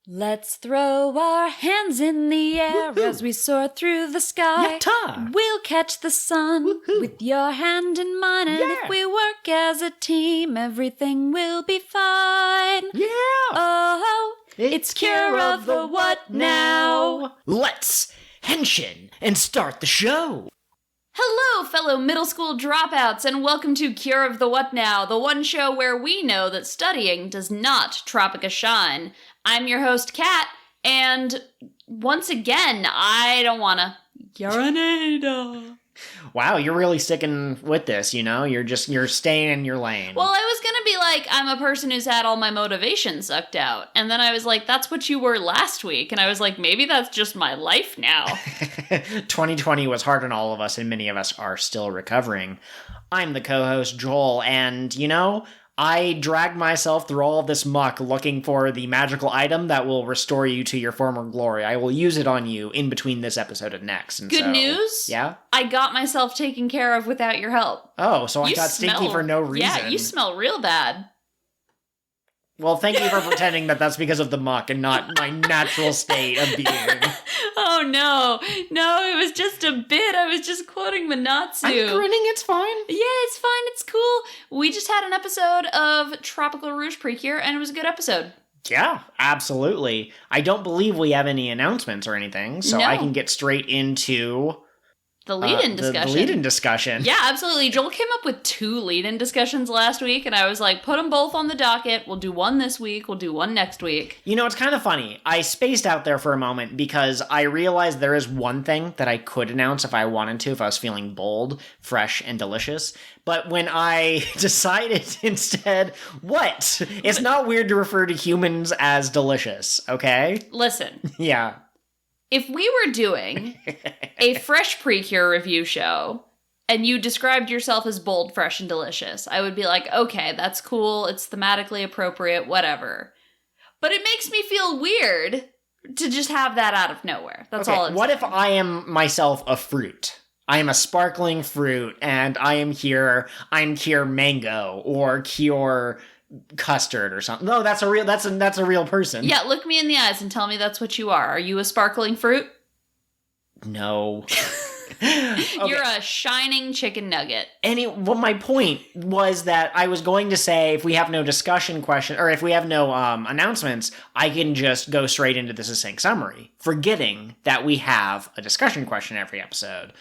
Let's throw our hands in the air as we soar through the sky. Yatta! We'll catch the sun with your hand in mine, and if we work as a team, everything will be fine. Yeah! Oh, it's Cure of the What Now? Let's henshin and start the show! Hello, fellow middle school dropouts, and welcome to Cure of the What Now, the one show where we know that studying does not Tropica shine. I'm your host, Kat, and once again, I don't wanna urinate. Wow, you're really sticking with this, you know? You're staying in your lane. Well, I was gonna be like, I'm a person who's had all my motivation sucked out, and then I was like, that's what you were last week, and I was like, maybe that's just my life now. 2020 was hard on all of us, and many of us are still recovering. I'm the co-host, Joel, and, you know, I dragged myself through all of this muck looking for the magical item that will restore you to your former glory. I will use it on you in between this episode and next. And Good news? Yeah? I got myself taken care of without your help. Oh, so I got stinky for no reason. Yeah, you smell real bad. Well, thank you for pretending that that's because of the muck and not my natural state of being. Oh, no, it was just a bit. I was just quoting Manatsu. I'm grinning, it's fine. Yeah, it's fine, it's cool. We just had an episode of Tropical Rouge PreCure, and it was a good episode. Yeah, absolutely. I don't believe we have any announcements or anything, so I can get straight into the lead-in discussion. The lead-in discussion. Yeah, absolutely. Joel came up with 2 lead-in discussions last week, and I was like, put them both on the docket. We'll do one this week. We'll do one next week. You know, it's kind of funny. I spaced out there for a moment because I realized there is one thing that I could announce if I wanted to, if I was feeling bold, fresh, and delicious. But when I decided instead, what? It's not weird to refer to humans as delicious, okay? Listen. Yeah. If we were doing a fresh PreCure review show, and you described yourself as bold, fresh, and delicious, I would be like, okay, that's cool, it's thematically appropriate, whatever. But it makes me feel weird to just have that out of nowhere. That's all it's What if I am myself a fruit? I am a sparkling fruit, and I'm Cure Mango, or Cure Custard or something. No, that's a real person. Yeah, look me in the eyes and tell me that's what you are. Are you a sparkling fruit? No. You're a shining chicken nugget. Well, my point was that I was going to say if we have no discussion question, or if we have no announcements, I can just go straight into the succinct summary, forgetting that we have a discussion question every episode.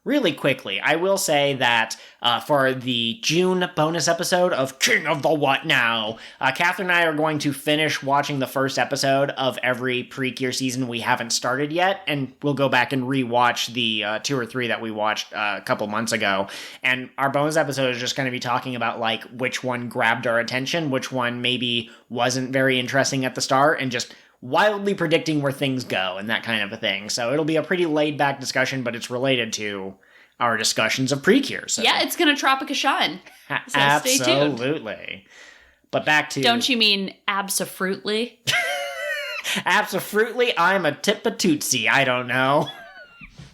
Really quickly, I will say that for the June bonus episode of King of the What Now, Catherine and I are going to finish watching the first episode of every PreCure season we haven't started yet, and we'll go back and rewatch the 2 or 3 that we watched a couple months ago. And our bonus episode is just going to be talking about like which one grabbed our attention, which one maybe wasn't very interesting at the start, and just wildly predicting where things go and that kind of a thing. So it'll be a pretty laid-back discussion, but it's related to our discussions of PreCure. So. Yeah, it's gonna Tropica shine. So absolutely. Stay tuned. But back to... Don't you mean abso-fruitly? Absolutely, I'm a tip-a-tootsie. I don't know.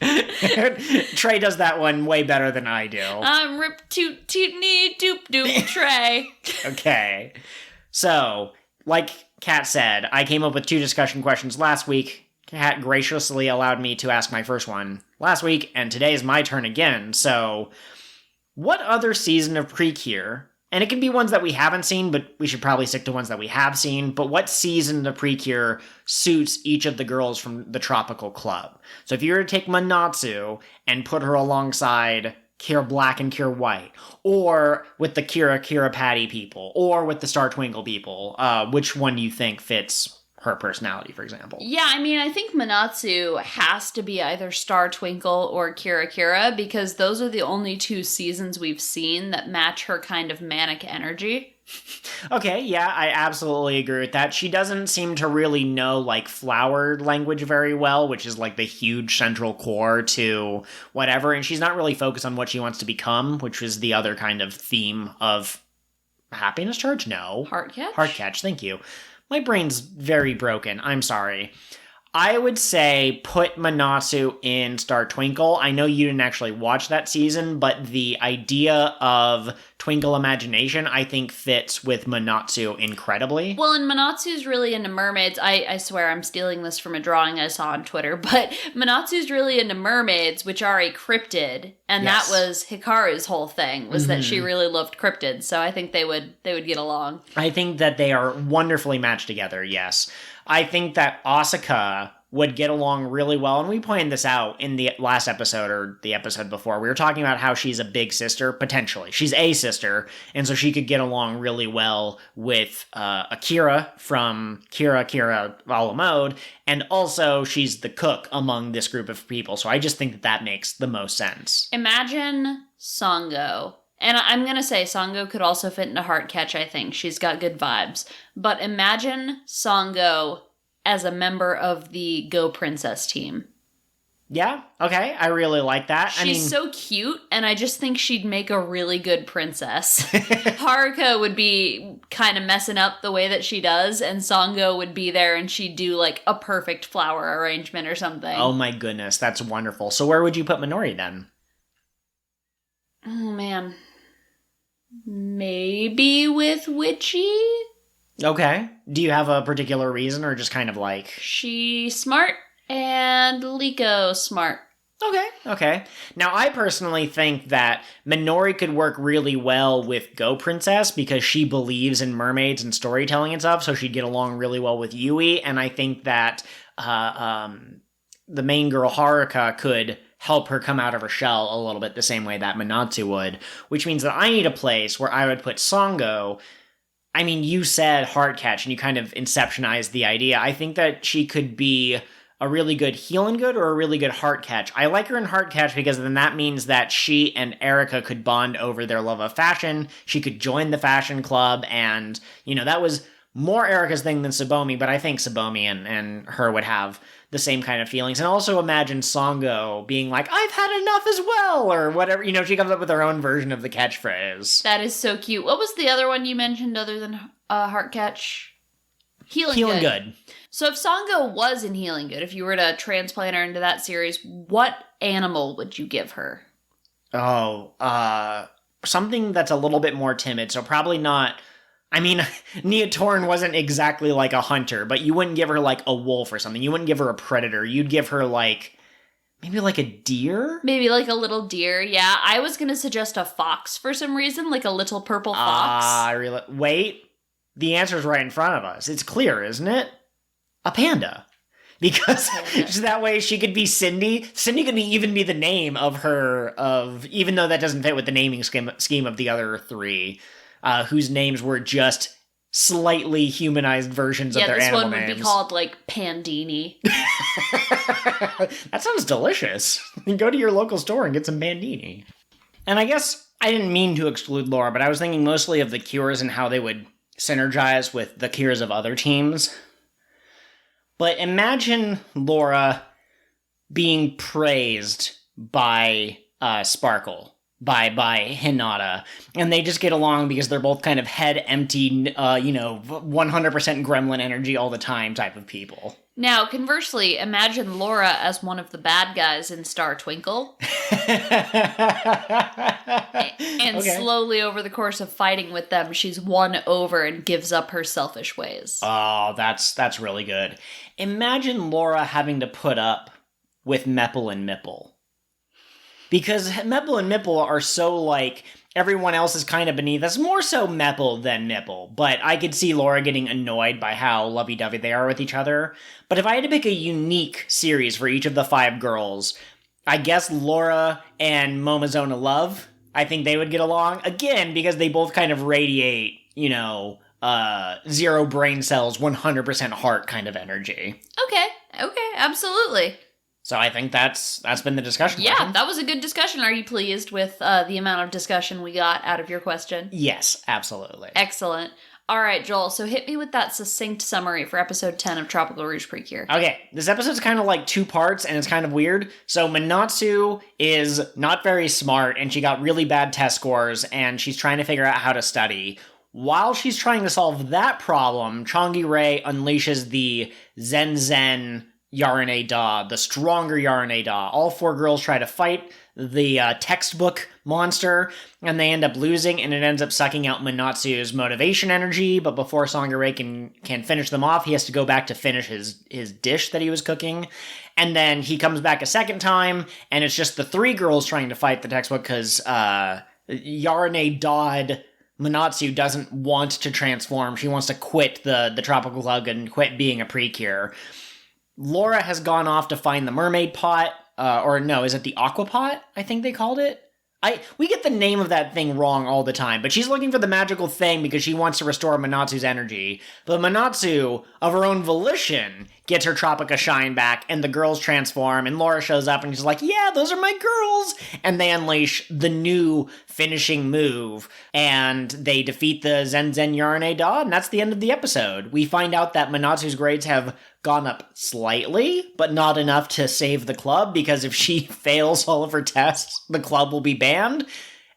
Trey does that one way better than I do. I'm rip-toot-toot-knee-doop-doop Trey. Okay. So, like Kat said, I came up with 2 discussion questions last week. Kat graciously allowed me to ask my first one last week, and today is my turn again. So, what other season of PreCure, and it can be ones that we haven't seen, but we should probably stick to ones that we have seen, but what season of PreCure suits each of the girls from the Tropical Club? So if you were to take Manatsu and put her alongside Cure Black and Cure White, or with the Kira Patty people, or with the Star Twinkle people, which one do you think fits her personality, for example? Yeah, I mean, I think Manatsu has to be either Star Twinkle or Kira, because those are the only 2 seasons we've seen that match her kind of manic energy. Okay, yeah, I absolutely agree with that. She doesn't seem to really know, like, flower language very well, which is, like, the huge central core to whatever, and she's not really focused on what she wants to become, which is the other kind of theme of Happiness Charge? No. Heart Catch? Heart Catch, thank you. My brain's very broken. I'm sorry. I would say put Manatsu in Star Twinkle. I know you didn't actually watch that season, but the idea of twinkle imagination, I think fits with Manatsu incredibly. Well, and Manatsu's really into mermaids. I swear I'm stealing this from a drawing I saw on Twitter, but Manatsu's really into mermaids, which are a cryptid, and Yes. that was Hikaru's whole thing, was that she really loved cryptids, so I think they would get along. I think that they are wonderfully matched together, yes. I think that Asuka would get along really well, and we pointed this out in the last episode or the episode before. We were talking about how she's a big sister, potentially. She's a sister, and so she could get along really well with Akira from Kira Follow Mode, and also she's the cook among this group of people, so I just think that that makes the most sense. Imagine Sango. And I'm going to say Sango could also fit into Heartcatch, I think. She's got good vibes. But imagine Sango as a member of the Go Princess team. Yeah, okay, I really like that. She's so cute, and I just think she'd make a really good princess. Haruka would be kind of messing up the way that she does, and Sango would be there, and she'd do, like, a perfect flower arrangement or something. Oh my goodness, that's wonderful. So where would you put Minori then? Oh, man. Maybe with Witchy? Okay. Do you have a particular reason, or just kind of like... She's smart, and Liko smart. Okay. Now, I personally think that Minori could work really well with Go Princess because she believes in mermaids and storytelling and stuff, so she'd get along really well with Yui, and I think that the main girl, Haruka, could help her come out of her shell a little bit the same way that Manatsu would, which means that I need a place where I would put Sango. I mean, you said Heartcatch, and you kind of inceptionized the idea. I think that she could be a really good Healin' Good or a really good Heartcatch. I like her in Heartcatch because then that means that she and Erika could bond over their love of fashion. She could join the fashion club, and, you know, that was more Erika's thing than Tsubomi, but I think Tsubomi and her would have the same kind of feelings. And also imagine Sango being like, I've had enough as well, or whatever. You know, she comes up with her own version of the catchphrase. That is so cute. What was the other one you mentioned other than Heartcatch? Healing Good. So if Sango was in Healing Good, if you were to transplant her into that series, what animal would you give her? Oh, something that's a little bit more timid, so probably not... I mean, Nia Torn wasn't exactly like a hunter, but you wouldn't give her, like, a wolf or something. You wouldn't give her a predator. You'd give her, like, maybe, like, a deer? Maybe, like, a little deer, yeah. I was gonna suggest a fox for some reason, like a little purple fox. Wait. The answer's right in front of us. It's clear, isn't it? A panda. Because that way she could be Cindy. Cindy could even be the name of her, even though that doesn't fit with the naming scheme of the other three. Whose names were just slightly humanized versions of their animal names. Yeah, this one would be called, like, Pandini. That sounds delicious. Go to your local store and get some Pandini. And I guess I didn't mean to exclude Laura, but I was thinking mostly of the cures and how they would synergize with the cures of other teams. But imagine Laura being praised by Sparkle. By Hinata, and they just get along because they're both kind of head empty, 100% gremlin energy all the time type of people. Now, conversely, imagine Laura as one of the bad guys in Star Twinkle. And slowly over the course of fighting with them, she's won over and gives up her selfish ways. Oh, that's really good. Imagine Laura having to put up with Meppel and Mipple. Because Meppel and Mipple are so, like, everyone else is kind of beneath us. More so Meppel than Mipple. But I could see Laura getting annoyed by how lovey-dovey they are with each other. But if I had to pick a unique series for each of the 5 girls, I guess Laura and Momozona Love, I think they would get along. Again, because they both kind of radiate, 0 brain cells, 100% heart kind of energy. Okay, absolutely. So I think that's been the discussion. Yeah, question. That was a good discussion. Are you pleased with the amount of discussion we got out of your question? Yes, absolutely. Excellent. All right, Joel, so hit me with that succinct summary for episode 10 of Tropical Rouge PreCure. Okay, this episode's kind of like 2 parts, and it's kind of weird. So Manatsu is not very smart, and she got really bad test scores, and she's trying to figure out how to study. While she's trying to solve that problem, Chongi Ray unleashes the Zen Yarine Da, the stronger Yarine Da. All 4 girls try to fight the textbook monster, and they end up losing, and it ends up sucking out Manatsu's motivation energy, but before Sangare can finish them off, he has to go back to finish his dish that he was cooking. And then he comes back a second time, and it's just the 3 girls trying to fight the textbook, because Yarine Dodd Manatsu doesn't want to transform. She wants to quit the Tropical Club and quit being a PreCure. Laura has gone off to find the mermaid pot, or no, is it the aqua pot? I think they called it. We get the name of that thing wrong all the time, but she's looking for the magical thing because she wants to restore Manatsu's energy. But Manatsu, of her own volition, gets her Tropica shine back, and the girls transform, and Laura shows up, and she's like, yeah, those are my girls! And they unleash the new finishing move, and they defeat the Zen Yarine Da, and that's the end of the episode. We find out that Manatsu's grades have gone up slightly, but not enough to save the club, because if she fails all of her tests, the club will be banned.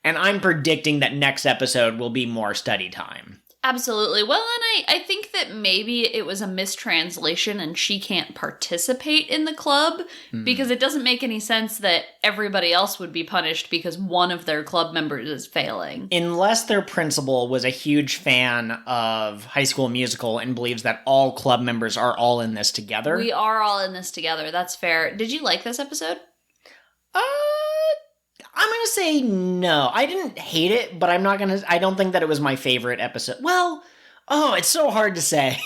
And I'm predicting that next episode will be more study time. Absolutely. Well, and I think that maybe it was a mistranslation and she can't participate in the club because it doesn't make any sense that everybody else would be punished because one of their club members is failing. Unless their principal was a huge fan of High School Musical and believes that all club members are all in this together. We are all in this together. That's fair. Did you like this episode? I'm going to say no. I didn't hate it, but I don't think that it was my favorite episode. Well, it's so hard to say.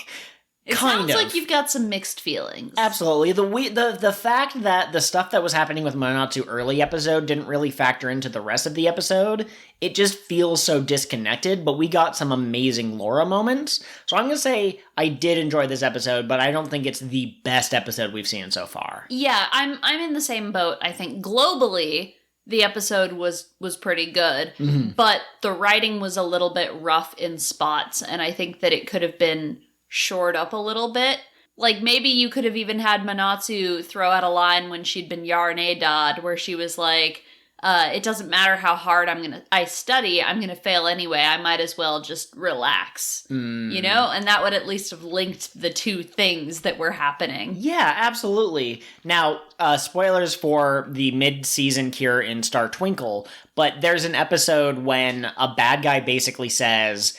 It sounds like you've got some mixed feelings. Absolutely. The fact that the stuff that was happening with Manatsu early episode didn't really factor into the rest of the episode, it just feels so disconnected, but we got some amazing Laura moments. So I'm going to say I did enjoy this episode, but I don't think it's the best episode we've seen so far. Yeah, I'm in the same boat. I think globally the episode was pretty good, but the writing was a little bit rough in spots, and I think that it could have been shored up a little bit. Like, maybe you could have even had Manatsu throw out a line when she'd been Yarine Dodd, where she was like, it doesn't matter how hard I study, I'm gonna fail anyway, I might as well just relax. You know? And that would at least have linked the two things that were happening. Yeah, absolutely. Now, spoilers for the mid-season cure in Star Twinkle, but there's an episode when a bad guy basically says,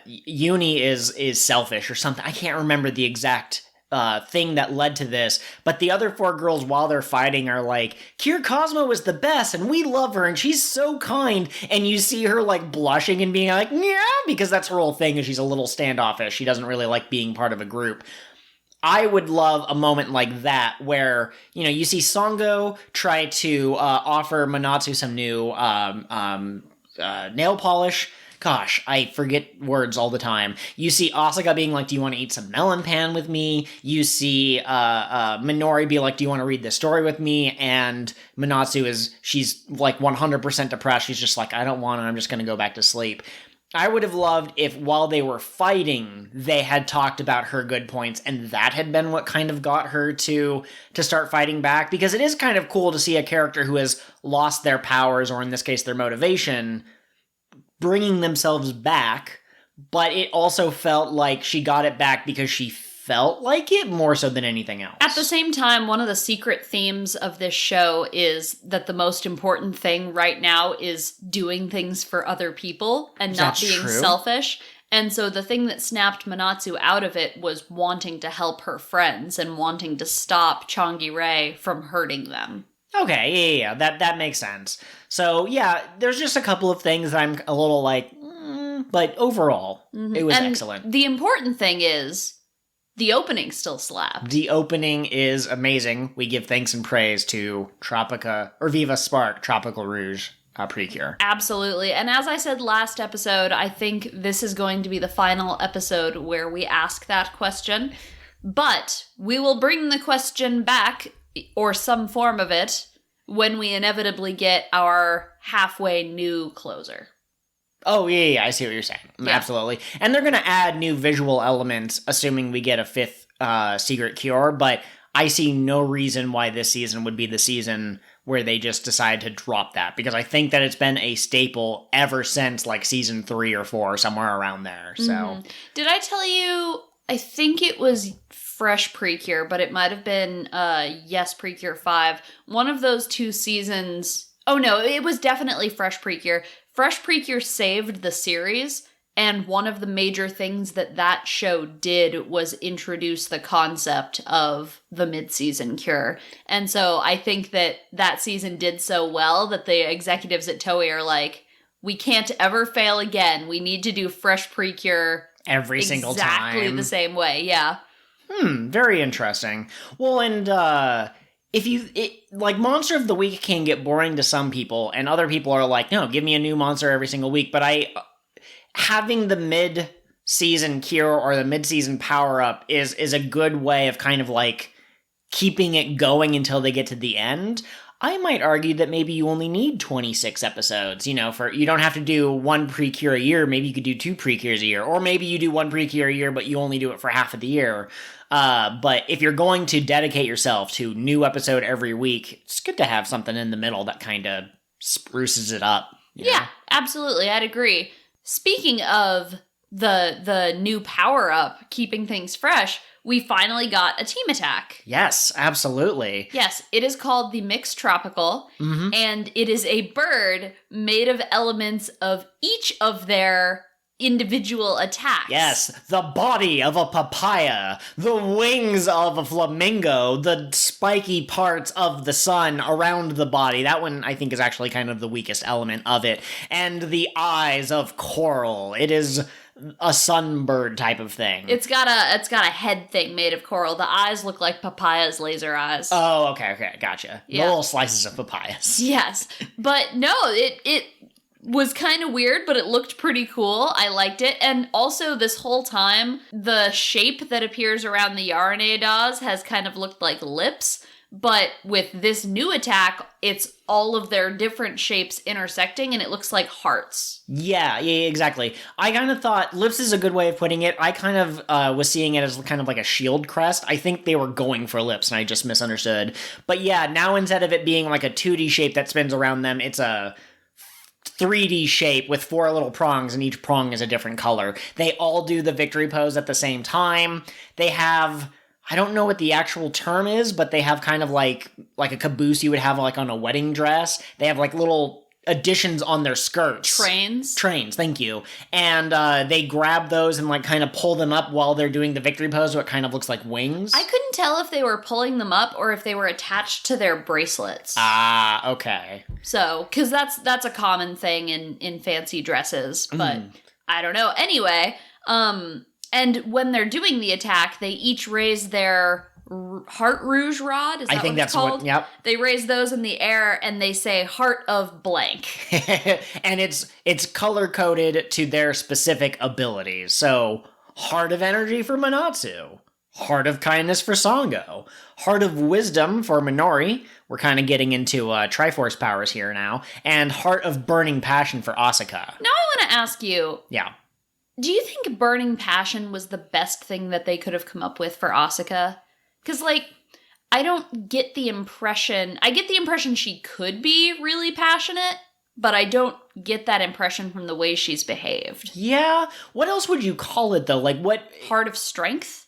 Uni is selfish or something. I can't remember the exact thing that led to this, but the other 4 girls, while they're fighting, are like, Kier Cosmo is the best, and we love her, and she's so kind, and you see her, like, blushing and being like, yeah, because that's her whole thing, is she's a little standoffish. She doesn't really like being part of a group. I would love a moment like that where, you see Songo try to offer Manatsu some new nail polish. Gosh, I forget words all the time. You see Asuka being like, do you want to eat some melon pan with me? You see Minori be like, do you want to read this story with me? And Manatsu she's like 100% depressed. She's just like, I don't want to, I'm just going to go back to sleep. I would have loved if while they were fighting, they had talked about her good points, and that had been what kind of got her to start fighting back, because it is kind of cool to see a character who has lost their powers, or in this case, their motivation, bringing themselves back, but it also felt like she got it back because she felt like it more so than anything else. At the same time, one of the secret themes of this show is that the most important thing right now is doing things for other people and not being selfish. And so the thing that snapped Manatsu out of it was wanting to help her friends and wanting to stop Changi-Rei from hurting them. Okay, yeah, that makes sense. So, yeah, there's just a couple of things that I'm a little like, but overall, it was excellent. The important thing is, the opening still slapped. The opening is amazing. We give thanks and praise to Tropica, or Viva Spark, Tropical Rouge, PreCure. Absolutely. And as I said last episode, I think this is going to be the final episode where we ask that question. But we will bring the question back, or some form of it, when we inevitably get our halfway new closer. Oh, yeah, I see what you're saying. Yeah. Absolutely. And they're going to add new visual elements, assuming we get a 5th secret cure, but I see no reason why this season would be the season where they just decide to drop that, because I think that it's been a staple ever since, like, season 3 or 4, somewhere around there, so. Did I tell you, I think it was Fresh PreCure, but it might have been Yes PreCure 5. One of those 2 seasons. Oh no, it was definitely Fresh PreCure. Fresh PreCure saved the series, and one of the major things that show did was introduce the concept of the mid-season cure. And so I think that season did so well that the executives at Toei are like, we can't ever fail again. We need to do Fresh PreCure every single time. Exactly the same way, yeah. Very interesting. Well, and like Monster of the Week can get boring to some people, and other people are like, no, give me a new monster every single week. But having the mid-season cure or the mid-season power-up is a good way of kind of like keeping it going until they get to the end. I might argue that maybe you only need 26 episodes, you don't have to do 1 PreCure a year, maybe you could do 2 PreCures a year, or maybe you do 1 PreCure a year, but you only do it for half of the year. But if you're going to dedicate yourself to new episode every week, it's good to have something in the middle that kind of spruces it up. Yeah, absolutely, I'd agree. Speaking of the new power-up, keeping things fresh, we finally got a team attack. Yes, absolutely. Yes, it is called the Mixed Tropical, and it is a bird made of elements of each of their individual attacks. Yes, the body of a papaya, the wings of a flamingo, the spiky parts of the sun around the body. That one, I think, is actually kind of the weakest element of it. And the eyes of coral. It is a sunbird type of thing. It's got a head thing made of coral. The eyes look like papaya's laser eyes. Oh, okay, gotcha. Yeah. The little slices of papayas. Yes, but no, it was kind of weird, but it looked pretty cool. I liked it. And also this whole time, the shape that appears around the Yaranadas has kind of looked like lips. But with this new attack, it's all of their different shapes intersecting, and it looks like hearts. Yeah, exactly. I kind of thought lips is a good way of putting it. I kind of was seeing it as kind of like a shield crest. I think they were going for lips, and I just misunderstood. But yeah, now instead of it being like a 2D shape that spins around them, it's a 3D shape with 4 little prongs, and each prong is a different color. They all do the victory pose at the same time. They have, I don't know what the actual term is, but they have kind of like a caboose you would have like on a wedding dress. They have like little additions on their skirts. Trains, thank you. And they grab those and like kind of pull them up while they're doing the victory pose, so it kind of looks like wings. I couldn't tell if they were pulling them up or if they were attached to their bracelets. Ah, okay. So, because that's a common thing in fancy dresses, but I don't know. Anyway, and when they're doing the attack, they each raise their heart rouge rod. Is that I think what that's it's called? what. Yep. They raise those in the air and they say "heart of blank." And it's color coded to their specific abilities. So, heart of energy for Manatsu, heart of kindness for Sango, heart of wisdom for Minori. We're kind of getting into Triforce powers here now, and heart of burning passion for Asuka. Now I want to ask you. Yeah. Do you think burning passion was the best thing that they could have come up with for Asuka? Because, like, I don't get the impression... I get the impression she could be really passionate, but I don't get that impression from the way she's behaved. Yeah? What else would you call it, though? Like, what... Heart of strength?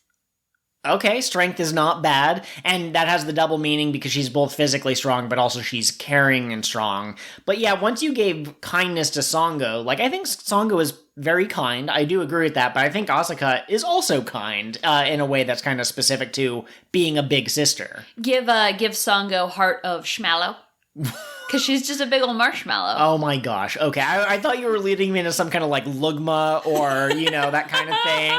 Okay, strength is not bad, and that has the double meaning because she's both physically strong, but also she's caring and strong. But yeah, once you gave kindness to Sango, like, I think Sango is very kind, I do agree with that, but I think Asuka is also kind, in a way that's kind of specific to being a big sister. Give Sango heart of schmallow. Because she's just a big old marshmallow. Oh my gosh, okay, I thought you were leading me into some kind of, like, lugma, or, that kind of thing.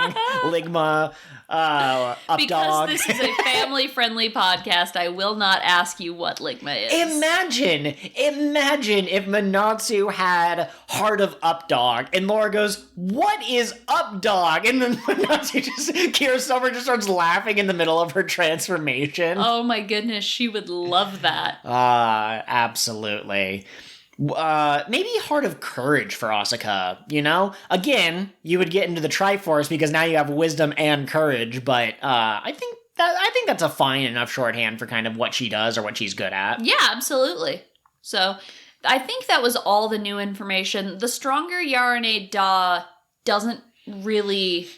Ligma. Up because dog. This is a family-friendly podcast, I will not ask you what ligma is. Imagine if Manatsu had heart of up dog, and Laura goes, "What is up dog?" And then Manatsu Kira Summer just starts laughing in the middle of her transformation. Oh my goodness, she would love that. Absolutely. Maybe heart of courage for Asuka, Again, you would get into the Triforce because now you have wisdom and courage, but I think that's a fine enough shorthand for kind of what she does or what she's good at. Yeah, absolutely. So, I think that was all the new information. The stronger Yarane Da doesn't really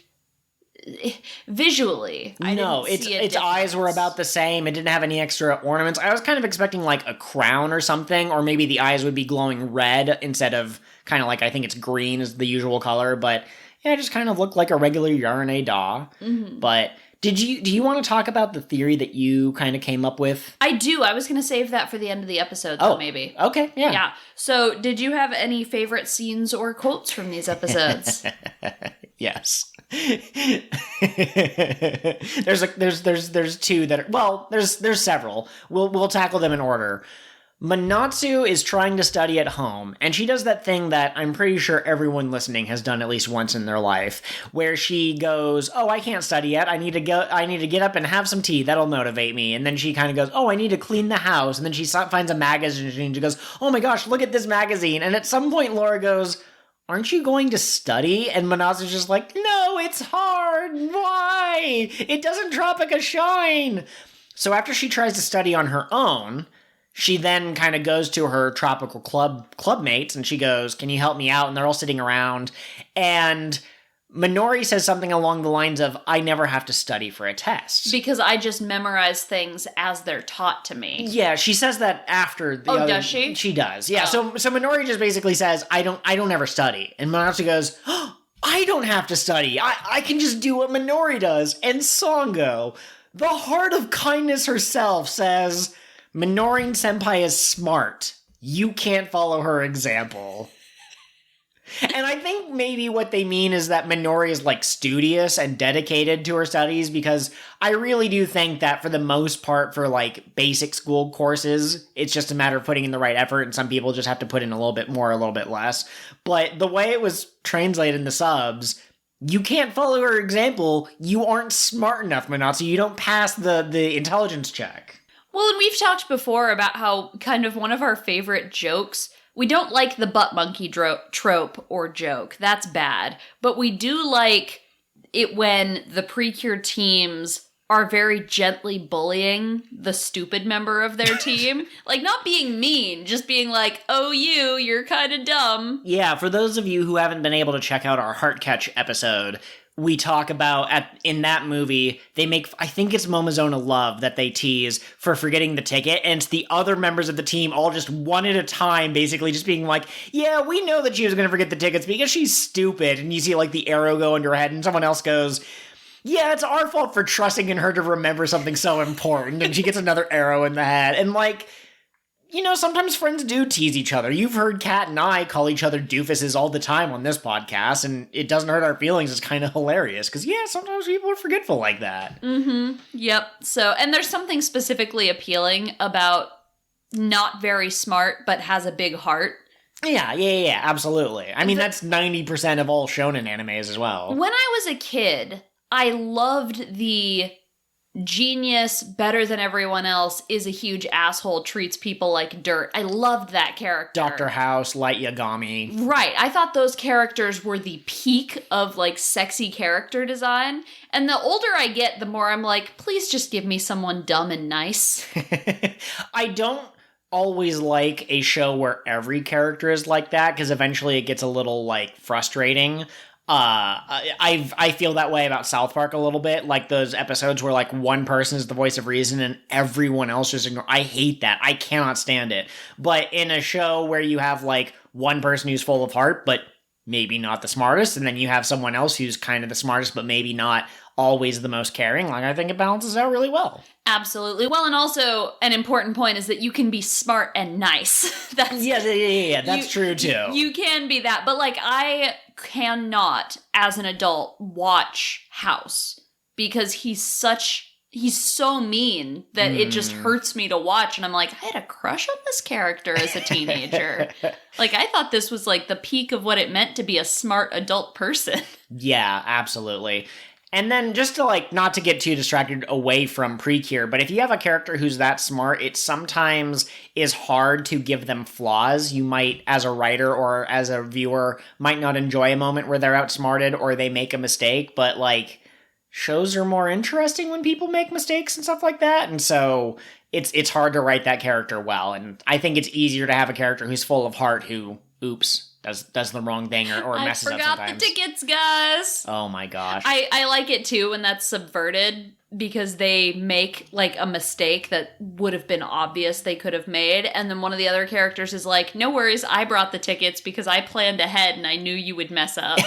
visually. I No, didn't see a its eyes were difference. about the same. It didn't have any extra ornaments. I was kind of expecting like a crown or something, or maybe the eyes would be glowing red instead of kind of like, I think it's green is the usual color, but yeah, it just kind of looked like a regular Yarne Da. Mm-hmm. But do you want to talk about the theory that you kind of came up with? I do. I was going to save that for the end of the episode, though, maybe. Okay, yeah. Yeah. So, did you have any favorite scenes or quotes from these episodes? Yes. there's two that are, well, there's several. We'll tackle them in order. Manatsu is trying to study at home, and she does that thing that I'm pretty sure everyone listening has done at least once in their life, where she goes, "Oh, I can't study yet. I need to get up and have some tea. That'll motivate me." And then she kind of goes, "Oh, I need to clean the house." And then she finds a magazine and she goes, "Oh my gosh, look at this magazine." And at some point Laura goes, "Aren't you going to study?" And Manatsu's just like, "No, it's hard. Why? It doesn't Tropica shine." So after she tries to study on her own, she then kind of goes to her tropical club mates and she goes, "Can you help me out?" And they're all sitting around. And Minori says something along the lines of, "I never have to study for a test. Because I just memorize things as they're taught to me. Yeah, she says that after the other... does she? She does. Yeah, Oh. so Minori just basically says, I don't ever study. And Manatsu goes, "Oh, I don't have to study. I can just do what Minori does." And Songo, the heart of kindness herself, says, "Minori senpai is smart. You can't follow her example." And I think maybe what they mean is that Minori is like studious and dedicated to her studies, because I really do think that for the most part for like basic school courses, it's just a matter of putting in the right effort, and some people just have to put in a little bit more, a little bit less. But the way it was translated in the subs, you can't follow her example. You aren't smart enough, Manatsu. You don't pass the intelligence check. Well, and we've talked before about how kind of one of our favorite jokes, we don't like the butt monkey trope or joke. That's bad. But we do like it when the PreCure teams are very gently bullying the stupid member of their team. Like, not being mean, just being like, "Oh, you're kind of dumb." Yeah, for those of you who haven't been able to check out our Heart Catch episode, we talk about in that movie, they make, I think it's Momozona Love that they tease for forgetting the ticket, and it's the other members of the team all just one at a time basically just being like, "Yeah, we know that she was going to forget the tickets because she's stupid." And you see like the arrow go into her head and someone else goes, "Yeah, it's our fault for trusting in her to remember something so important." And she gets another arrow in the head. And like, you know, sometimes friends do tease each other. You've heard Kat and I call each other doofuses all the time on this podcast, and it doesn't hurt our feelings. It's kind of hilarious, because, yeah, sometimes people are forgetful like that. Mm-hmm. Yep. So, and there's something specifically appealing about not very smart, but has a big heart. Yeah, absolutely. I mean, that's 90% of all shonen animes as well. When I was a kid, I loved the genius, better than everyone else, is a huge asshole, treats people like dirt. I loved that character. Dr. House, Light Yagami. Right. I thought those characters were the peak of like sexy character design. And the older I get, the more I'm like, please just give me someone dumb and nice. I don't always like a show where every character is like that, because eventually it gets a little like frustrating. I feel that way about South Park a little bit, like those episodes where like one person is the voice of reason and everyone else just ignore. I hate that. I cannot stand it. But in a show where you have like one person who's full of heart, but maybe not the smartest, and then you have someone else who's kind of the smartest, but maybe not always the most caring, like I think it balances out really well. Absolutely. Well, and also an important point is that you can be smart and nice. Yeah, that's true too. You can be that, but like I cannot, as an adult, watch House because he's so mean that it just hurts me to watch, and I'm like, I had a crush on this character as a teenager. Like, I thought this was like the peak of what it meant to be a smart adult person. Yeah, absolutely. And then just to like, not to get too distracted away from PreCure, but if you have a character who's that smart, it sometimes is hard to give them flaws. You might, as a writer or as a viewer, might not enjoy a moment where they're outsmarted or they make a mistake, but like, shows are more interesting when people make mistakes and stuff like that, and so it's hard to write that character well, and I think it's easier to have a character who's full of heart who, oops, does the wrong thing or messes up sometimes. I forgot the tickets, guys. Oh my gosh. I like it too when that's subverted, because they make like a mistake that would have been obvious they could have made, and then one of the other characters is like, no worries, I brought the tickets because I planned ahead and I knew you would mess up.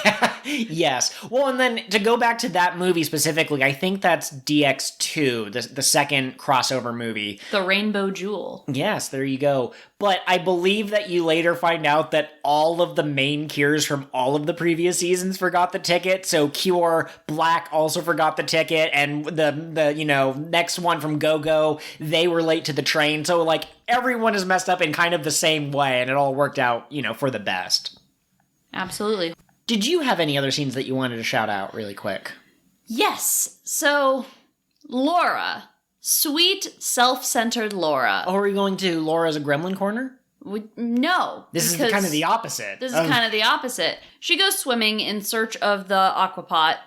Yes. Well, and then to go back to that movie specifically, I think that's DX2, the second crossover movie. The Rainbow Jewel. Yes, there you go. But I believe that you later find out that all of the main Cures from all of the previous seasons forgot the ticket. So Cure Black also forgot the ticket, and the next one from Go-Go, they were late to the train. So like everyone is messed up in kind of the same way, and it all worked out, for the best. Absolutely. Did you have any other scenes that you wanted to shout out really quick? Yes. So Laura. Sweet, self-centered Laura. Oh, are we going to Laura's a Gremlin corner? No. This is kind of the opposite. This is kind of the opposite. She goes swimming in search of the aquapot,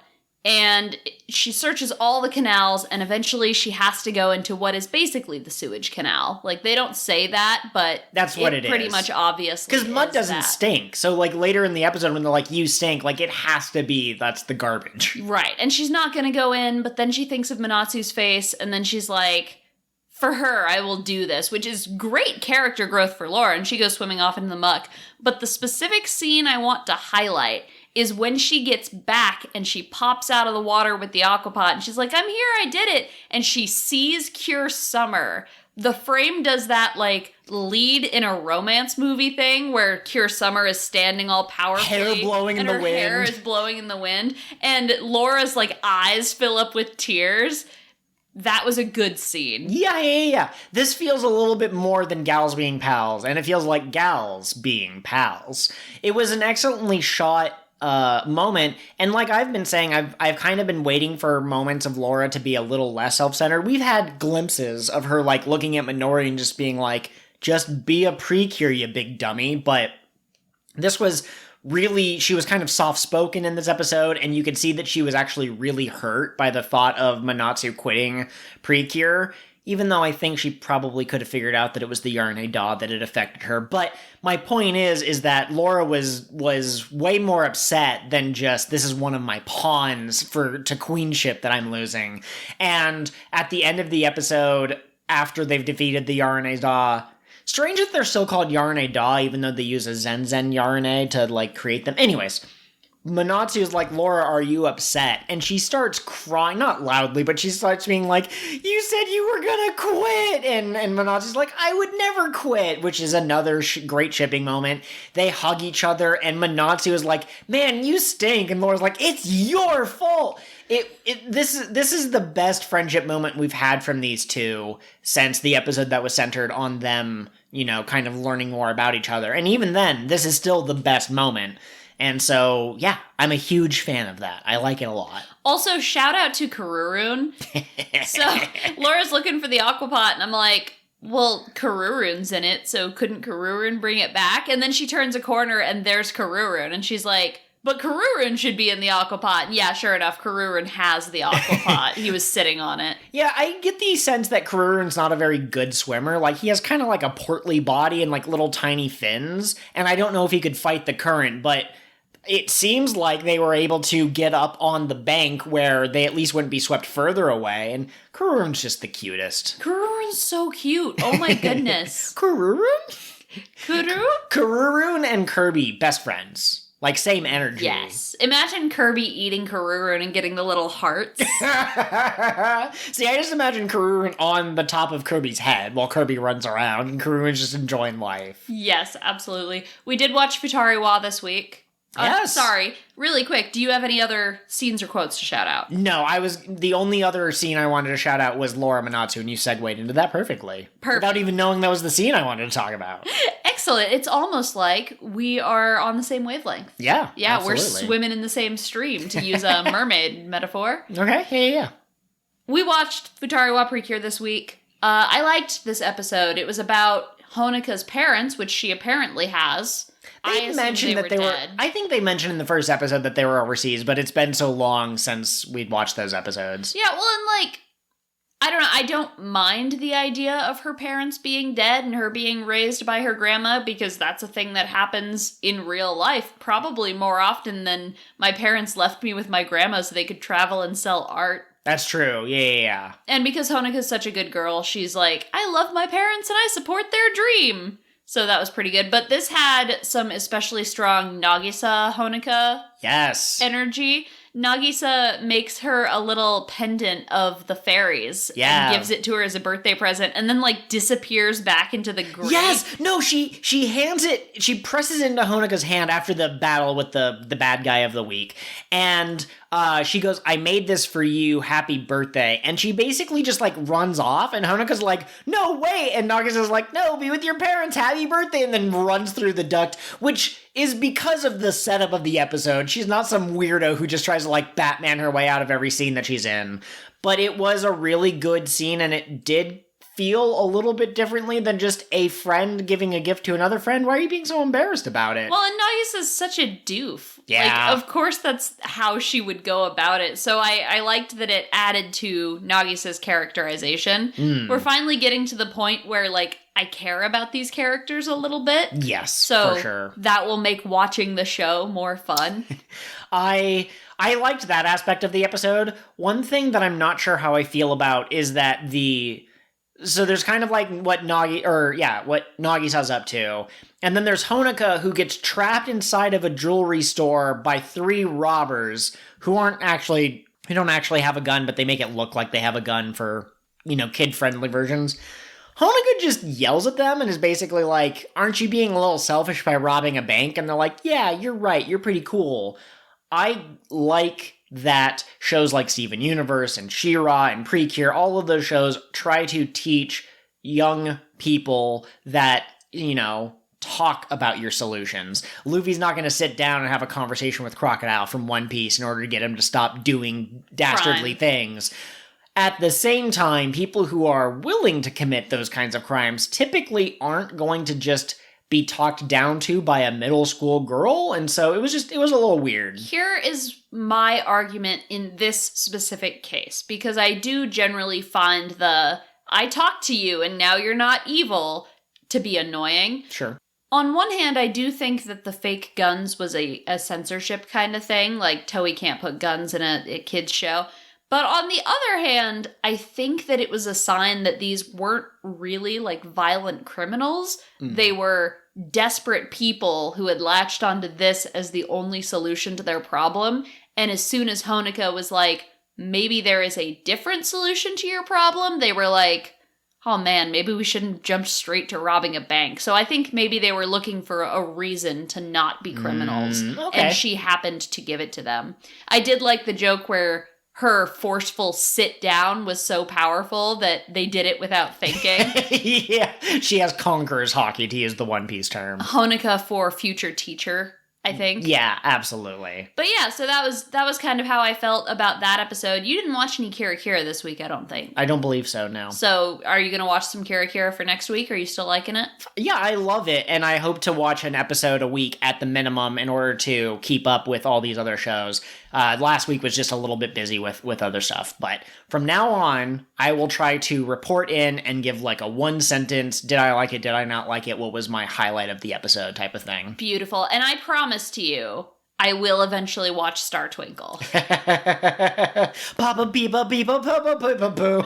and she searches all the canals, and eventually she has to go into what is basically the sewage canal. Like, they don't say that, but that's what it is. Pretty much obviously. Because mud doesn't stink. So, like, later in the episode when they're like, you stink, like, it has to be, that's the garbage. Right. And she's not going to go in, but then she thinks of Manatsu's face, and then she's like, for her, I will do this, which is great character growth for Laura, and she goes swimming off into the muck. But the specific scene I want to highlight is when she gets back and she pops out of the water with the aquapot, and she's like, I'm here, I did it. And she sees Cure Summer. The frame does that, like, lead in a romance movie thing where Cure Summer is standing all powerfully. Hair blowing in the wind. And her hair is blowing in the wind. And Laura's, like, eyes fill up with tears. That was a good scene. Yeah. This feels a little bit more than gals being pals, and it feels like gals being pals. It was an excellently shot moment, and like I've been saying, I've kind of been waiting for moments of Laura to be a little less self-centered. We've had glimpses of her like looking at Minori and just being like, just be a PreCure, you big dummy, but this was really, she was kind of soft-spoken in this episode, and you could see that she was actually really hurt by the thought of Manatsu quitting PreCure, even though I think she probably could have figured out that it was the Yarne Da that had affected her. But my point is that Laura was way more upset than just, this is one of my pawns to queenship that I'm losing. And at the end of the episode, after they've defeated the Yarne Da, strange that they're still called Yarne Da, even though they use a Zen Yarne to, like, create them. Anyways, Manatsu's like, Laura, are you upset? And she starts crying, not loudly, but she starts being like, you said you were gonna quit! And Manatsu's like, I would never quit, which is another great shipping moment. They hug each other, and Manatsu is like, man, you stink! And Laura's like, it's your fault! This is the best friendship moment we've had from these two since the episode that was centered on them, kind of learning more about each other. And even then, this is still the best moment. And so, yeah, I'm a huge fan of that. I like it a lot. Also, shout out to Karurun. So, Laura's looking for the aquapot, and I'm like, well, Karurun's in it, so couldn't Karurun bring it back? And then she turns a corner, and there's Karurun, and she's like, but Karurun should be in the aquapot. And yeah, sure enough, Karurun has the aquapot. He was sitting on it. Yeah, I get the sense that Karurun's not a very good swimmer. Like, he has kind of like a portly body and like little tiny fins, and I don't know if he could fight the current, but it seems like they were able to get up on the bank where they at least wouldn't be swept further away, and Karurun's just the cutest. Karurun's so cute. Oh my goodness. Karurun? Kuru? Karurun and Kirby, best friends. Like, same energy. Yes. Imagine Kirby eating Karurun and getting the little hearts. See, I just imagine Karurun on the top of Kirby's head while Kirby runs around, and Karurun's just enjoying life. Yes, absolutely. We did watch Futariwa this week. Yes. Sorry, really quick, do you have any other scenes or quotes to shout out? No, the only other scene I wanted to shout out was Laura Manatsu, and you segued into that perfectly. Perfect. Without even knowing that was the scene I wanted to talk about. Excellent. It's almost like we are on the same wavelength. Yeah, absolutely. We're swimming in the same stream, to use a mermaid metaphor. Okay, yeah. We watched Futariwa PreCure this week. I liked this episode. It was about Honeka's parents, which she apparently has. They mentioned that they were dead. I think they mentioned in the first episode that they were overseas, but it's been so long since we'd watched those episodes. Yeah, well, and I don't know. I don't mind the idea of her parents being dead and her being raised by her grandma because that's a thing that happens in real life, probably more often than my parents left me with my grandma so they could travel and sell art. That's true. Yeah. And because Honoka's such a good girl, she's like, I love my parents and I support their dream. So that was pretty good. But this had some especially strong Nagisa Honoka energy. Nagisa makes her a little pendant of the fairies and gives it to her as a birthday present and then like disappears back into the grave. Yes! No, she hands it, she presses it into Honoka's hand after the battle with the bad guy of the week. And she goes, I made this for you, happy birthday. And she basically just like runs off and Honoka's like, no, wait. And Nagisa's like, no, be with your parents, happy birthday. And then runs through the duct, which is because of the setup of the episode. She's not some weirdo who just tries to like Batman her way out of every scene that she's in. But it was a really good scene and it did feel a little bit differently than just a friend giving a gift to another friend. Why are you being so embarrassed about it? Well, and Nagisa's such a doof. Yeah. Like, of course that's how she would go about it. So I liked that it added to Nagisa's characterization. We're finally getting to the point where, like, I care about these characters a little bit. Yes, so for sure. That will make watching the show more fun. I liked that aspect of the episode. One thing that I'm not sure how I feel about is that so there's kind of like what Nagisa's up to. And then there's Honoka who gets trapped inside of a jewelry store by 3 robbers who don't actually have a gun, but they make it look like they have a gun for, kid-friendly versions. Honoka just yells at them and is basically like, aren't you being a little selfish by robbing a bank? And they're like, yeah, you're right. You're pretty cool. I like that shows like Steven Universe and She-Ra and PreCure, all of those shows try to teach young people that, talk about your solutions. Luffy's not going to sit down and have a conversation with Crocodile from One Piece in order to get him to stop doing dastardly things. At the same time, people who are willing to commit those kinds of crimes typically aren't going to just be talked down to by a middle school girl, and so it was a little weird. Here is my argument in this specific case, because I do generally find I talked to you and now you're not evil to be annoying. Sure. On one hand, I do think that the fake guns was a censorship kind of thing, like Toei can't put guns in a kid's show. But on the other hand, I think that it was a sign that these weren't really like violent criminals. They were desperate people who had latched onto this as the only solution to their problem. And as soon as Honoka was like, maybe there is a different solution to your problem, they were like, oh man, maybe we shouldn't jump straight to robbing a bank. So I think maybe they were looking for a reason to not be criminals. Okay. And she happened to give it to them. I did like the joke where her forceful sit down was so powerful that they did it without thinking. Yeah, she has conqueror's hockey, to use the One Piece term. Honoka for future teacher, I think. Yeah, absolutely. But yeah, so that was kind of how I felt about that episode. You didn't watch any Kira Kira this week, I don't think. I don't believe so, no. So are you going to watch some Kira Kira for next week? Are you still liking it? Yeah, I love it, and I hope to watch an episode a week at the minimum in order to keep up with all these other shows. Last week was just a little bit busy with other stuff, but from now on, I will try to report in and give like a 1 sentence, did I like it, did I not like it, what was my highlight of the episode type of thing. Beautiful, and I promise to you, I will eventually watch Star Twinkle. Papa beepa beepa papa beepa boo.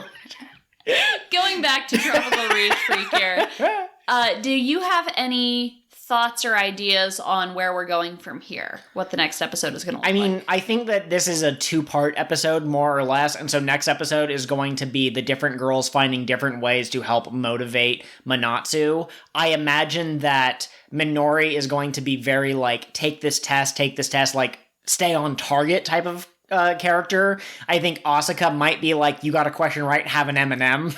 Going back to Tropical Rouge PreCure, do you have any thoughts or ideas on where we're going from here? What the next episode is going to look like? I think that this is a 2-part episode, more or less, and so next episode is going to be the different girls finding different ways to help motivate Manatsu. I imagine that Minori is going to be very, like, take this test, like, stay on target type of character. I think Asuka might be like, you got a question right, have an M&M.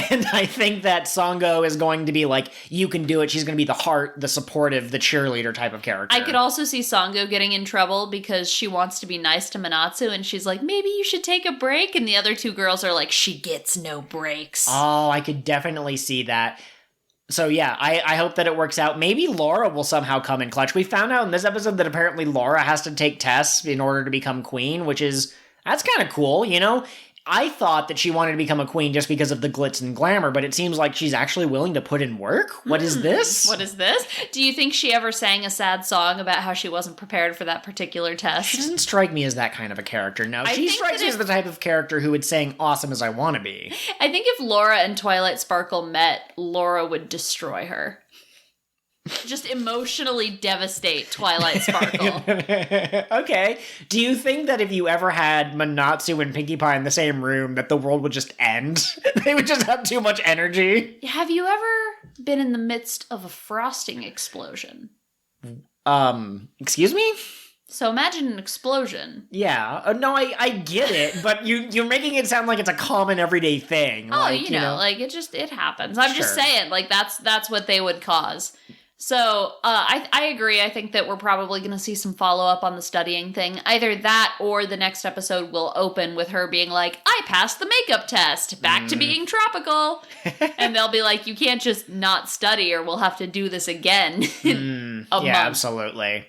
And I think that Sango is going to be like, you can do it. She's going to be the heart, the supportive, the cheerleader type of character. I could also see Sango getting in trouble because she wants to be nice to Manatsu and she's like, maybe you should take a break. And the other 2 girls are like, she gets no breaks. Oh, I could definitely see that. So yeah, I hope that it works out. Maybe Laura will somehow come in clutch. We found out in this episode that apparently Laura has to take tests in order to become queen, that's kind of cool, I thought that she wanted to become a queen just because of the glitz and glamour, but it seems like she's actually willing to put in work. What is this? What is this? Do you think she ever sang a sad song about how she wasn't prepared for that particular test? She doesn't strike me as that kind of a character, no. She strikes me as the type of character who would sing awesome as I want to be. I think if Laura and Twilight Sparkle met, Laura would destroy her. Just emotionally devastate Twilight Sparkle. Okay. Do you think that if you ever had Manatsu and Pinkie Pie in the same room, that the world would just end? They would just have too much energy? Have you ever been in the midst of a frosting explosion? Excuse me? So imagine an explosion. Yeah. No, I get it, but you're making it sound like it's a common everyday thing. Oh, like, you know, like it happens. I'm just saying, like that's what they would cause. So I agree. I think that we're probably going to see some follow-up on the studying thing. Either that or the next episode will open with her being like, I passed the makeup test. Back to being tropical. And they'll be like, you can't just not study or we'll have to do this again in a month. Absolutely.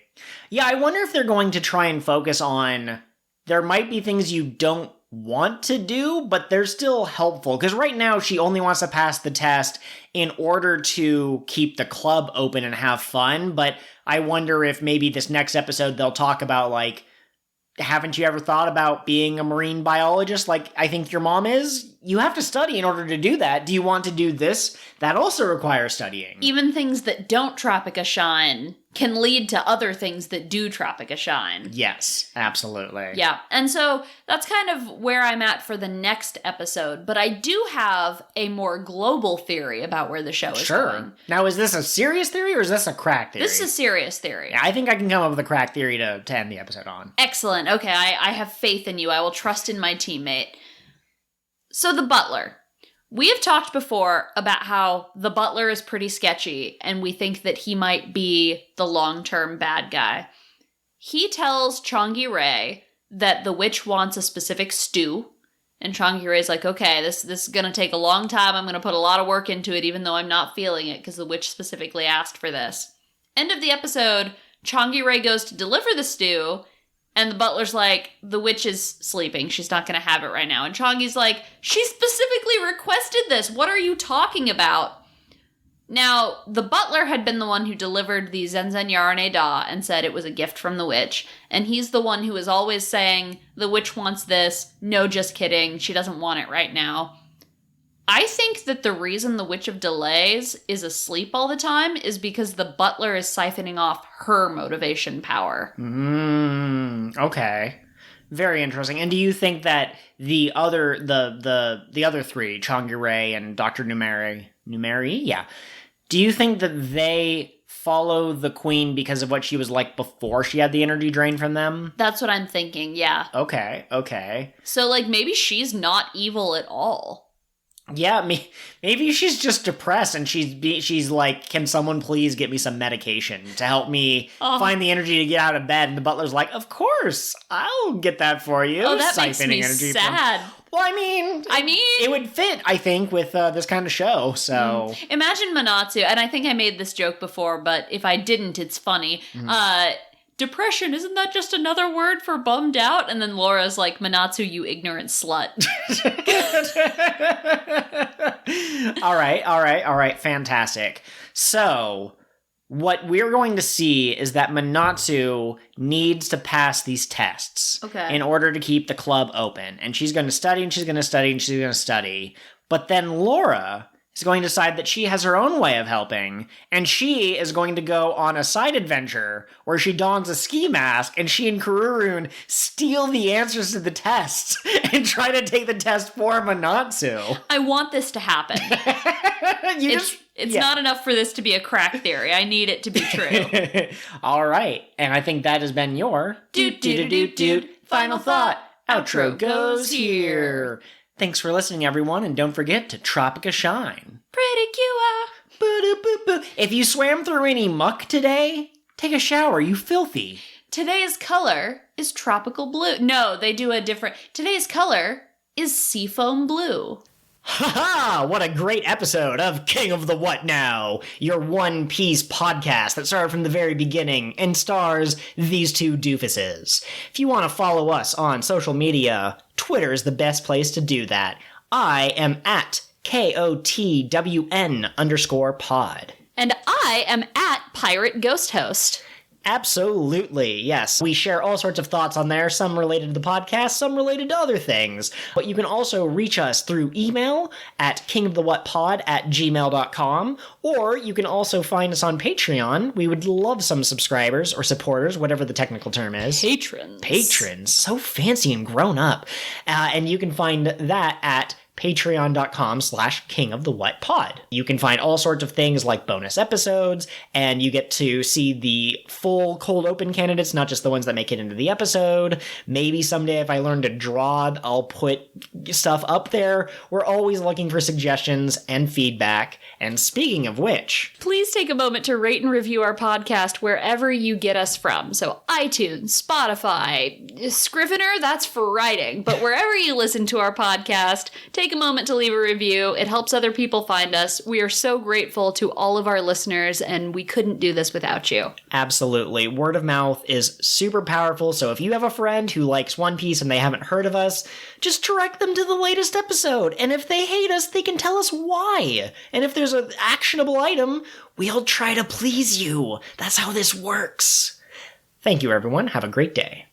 Yeah, I wonder if they're going to try and focus on... There might be things you don't want to do, but they're still helpful. Because right now, she only wants to pass the test in order to keep the club open and have fun. But I wonder if maybe this next episode they'll talk about, like, haven't you ever thought about being a marine biologist like I think your mom is? You have to study in order to do that. Do you want to do this? That also requires studying. Even things that don't Tropica shine can lead to other things that do Tropica shine. Yes, absolutely. Yeah, and so that's kind of where I'm at for the next episode, but I do have a more global theory about where the show is going. Now, is this a serious theory or is this a crack theory? This is a serious theory. Yeah, I think I can come up with a crack theory to end the episode on. Excellent. Okay, I have faith in you. I will trust in my teammate. So the butler. We have talked before about how the butler is pretty sketchy, and we think that he might be the long-term bad guy. He tells Changi-Ray that the witch wants a specific stew, and Changi-Ray's like, okay, this is going to take a long time. I'm going to put a lot of work into it, even though I'm not feeling it, because the witch specifically asked for this. End of the episode, Changi-Ray goes to deliver the stew, and the butler's like, the witch is sleeping. She's not going to have it right now. And Changi's like, she specifically requested this. What are you talking about? Now, the butler had been the one who delivered the Zenzen Yarane Da and said it was a gift from the witch. And he's the one who is always saying, the witch wants this. No, just kidding. She doesn't want it right now. I think that the reason the Witch of Delays is asleep all the time is because the butler is siphoning off her motivation power. Okay. Very interesting. And do you think that the other three, Changi-Ray and Dr. Numeri, yeah. Do you think that they follow the queen because of what she was like before she had the energy drain from them? That's what I'm thinking, yeah. Okay. So, like, maybe she's not evil at all. Yeah, maybe she's just depressed and she's like, can someone please get me some medication to help me find the energy to get out of bed? And the butler's like, of course, I'll get that for you. Oh, that makes me sad. Well, I mean, it would fit, I think, with this kind of show, so... Imagine Manatsu, and I think I made this joke before, but if I didn't, it's funny. Depression, isn't that just another word for bummed out? And then Laura's like, Manatsu, you ignorant slut. All right, fantastic. So, what we're going to see is that Manatsu needs to pass these tests in order to keep the club open. And she's going to study, and she's going to study, and she's going to study. But then Laura is going to decide that she has her own way of helping, and she is going to go on a side adventure where she dons a ski mask, and she and Kururun steal the answers to the tests and try to take the test for Manatsu. I want this to happen. It's not enough for this to be a crack theory. I need it to be true. All right, and I think that has been your doot final thought. Outro goes here. Thanks for listening, everyone, and don't forget to Tropica Shine. PreCure. If you swam through any muck today, take a shower, you filthy. Today's color is tropical blue. No, they do a different... Today's color is seafoam blue. Ha-ha! What a great episode of King of the What Now, your one-piece podcast that started from the very beginning and stars these two doofuses. If you want to follow us on social media, Twitter is the best place to do that. I am at KOTWN_pod. And I am at Pirate Ghost Host. Absolutely, yes. We share all sorts of thoughts on there, some related to the podcast, some related to other things. But you can also reach us through email at kingofthewhatpod@gmail.com, or you can also find us on Patreon. We would love some subscribers or supporters, whatever the technical term is. Patrons. So fancy and grown up. And you can find that at patreon.com/kingofthewhatpod. You can find all sorts of things like bonus episodes, and you get to see the full cold open candidates, not just the ones that make it into the episode. Maybe someday if I learn to draw, I'll put stuff up there. We're always looking for suggestions and feedback. And speaking of which, please take a moment to rate and review our podcast wherever you get us from. So iTunes, Spotify, Scrivener, that's for writing. But wherever you listen to our podcast, take a moment to leave a review. It helps other people find us. We are so grateful to all of our listeners, and we couldn't do this without you. Absolutely. Word of mouth is super powerful, so if you have a friend who likes One Piece and they haven't heard of us, just direct them to the latest episode. And if they hate us, they can tell us why. And if there's an actionable item, we'll try to please you. That's how this works. Thank you, everyone. Have a great day.